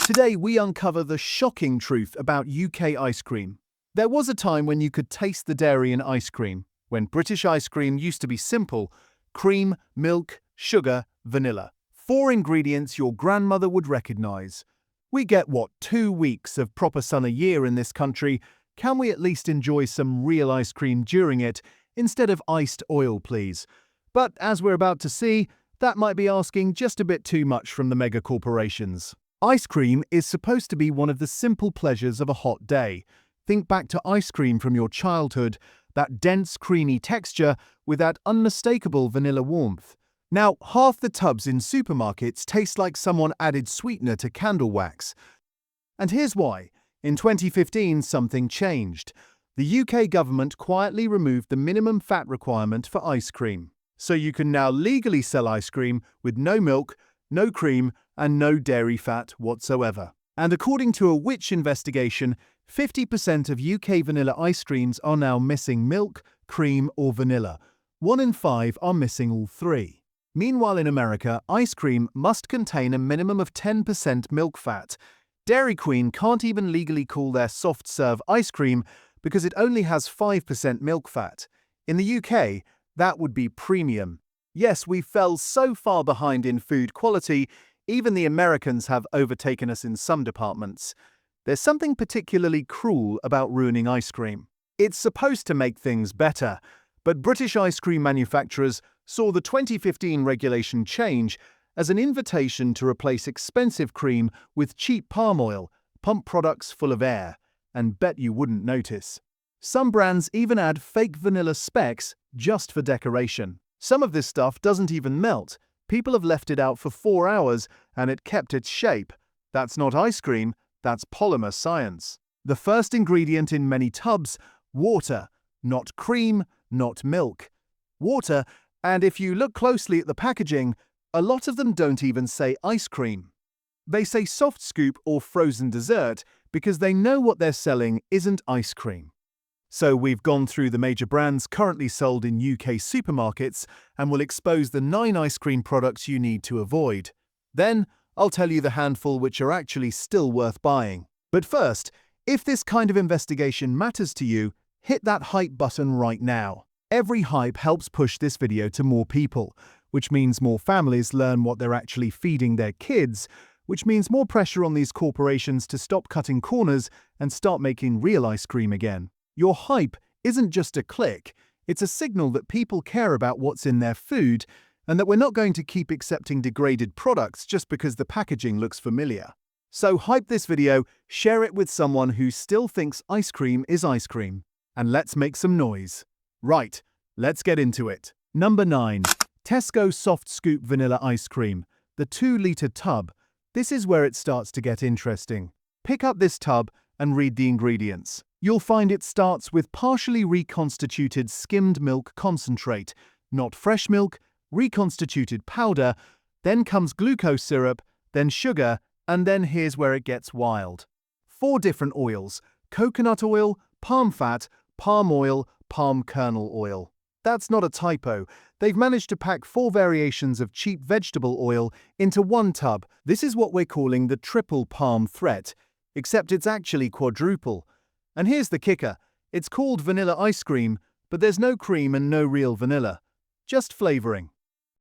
Today, we uncover the shocking truth about UK ice cream. There was a time when you could taste the dairy in ice cream, when British ice cream used to be simple: cream, milk, sugar, vanilla. 4 ingredients your grandmother would recognize. We get, 2 weeks of proper sun a year in this country. Can we at least enjoy some real ice cream during it, instead of iced oil, please? But as we're about to see, that might be asking just a bit too much from the mega corporations. Ice cream is supposed to be one of the simple pleasures of a hot day. Think back to ice cream from your childhood, that dense, creamy texture with that unmistakable vanilla warmth. Now, half the tubs in supermarkets taste like someone added sweetener to candle wax. And here's why. In 2015, something changed. The UK government quietly removed the minimum fat requirement for ice cream. So you can now legally sell ice cream with no milk, no cream, and no dairy fat whatsoever. And according to a Which investigation, 50% of UK vanilla ice creams are now missing milk, cream, or vanilla. 1 in 5 are missing all 3. Meanwhile, in America, ice cream must contain a minimum of 10% milk fat. Dairy Queen can't even legally call their soft serve ice cream because it only has 5% milk fat. In the UK, that would be premium. Yes, we fell so far behind in food quality, even the Americans have overtaken us in some departments. There's something particularly cruel about ruining ice cream. It's supposed to make things better, but British ice cream manufacturers saw the 2015 regulation change as an invitation to replace expensive cream with cheap palm oil, pump products full of air, and bet you wouldn't notice. Some brands even add fake vanilla specks just for decoration. Some of this stuff doesn't even melt. People have left it out for 4 hours and it kept its shape. That's not ice cream, that's polymer science. The first ingredient in many tubs: water. Not cream, not milk. Water, and if you look closely at the packaging, a lot of them don't even say ice cream. They say soft scoop or frozen dessert because they know what they're selling isn't ice cream. So we've gone through the major brands currently sold in UK supermarkets and will expose the 9 ice cream products you need to avoid. Then, I'll tell you the handful which are actually still worth buying. But first, if this kind of investigation matters to you, hit that hype button right now. Every hype helps push this video to more people, which means more families learn what they're actually feeding their kids, which means more pressure on these corporations to stop cutting corners and start making real ice cream again. Your hype isn't just a click, it's a signal that people care about what's in their food and that we're not going to keep accepting degraded products just because the packaging looks familiar. So hype this video, share it with someone who still thinks ice cream is ice cream, and let's make some noise. Right, let's get into it. Number 9. Tesco Soft Scoop Vanilla Ice Cream, the 2-litre tub. This is where it starts to get interesting. Pick up this tub and read the ingredients. You'll find it starts with partially reconstituted skimmed milk concentrate, not fresh milk, reconstituted powder, then comes glucose syrup, then sugar, and then here's where it gets wild. 4 different oils: coconut oil, palm fat, palm oil, palm kernel oil. That's not a typo. They've managed to pack 4 variations of cheap vegetable oil into one tub. This is what we're calling the triple palm threat, except it's actually quadruple. And here's the kicker. It's called vanilla ice cream, but there's no cream and no real vanilla. Just flavoring.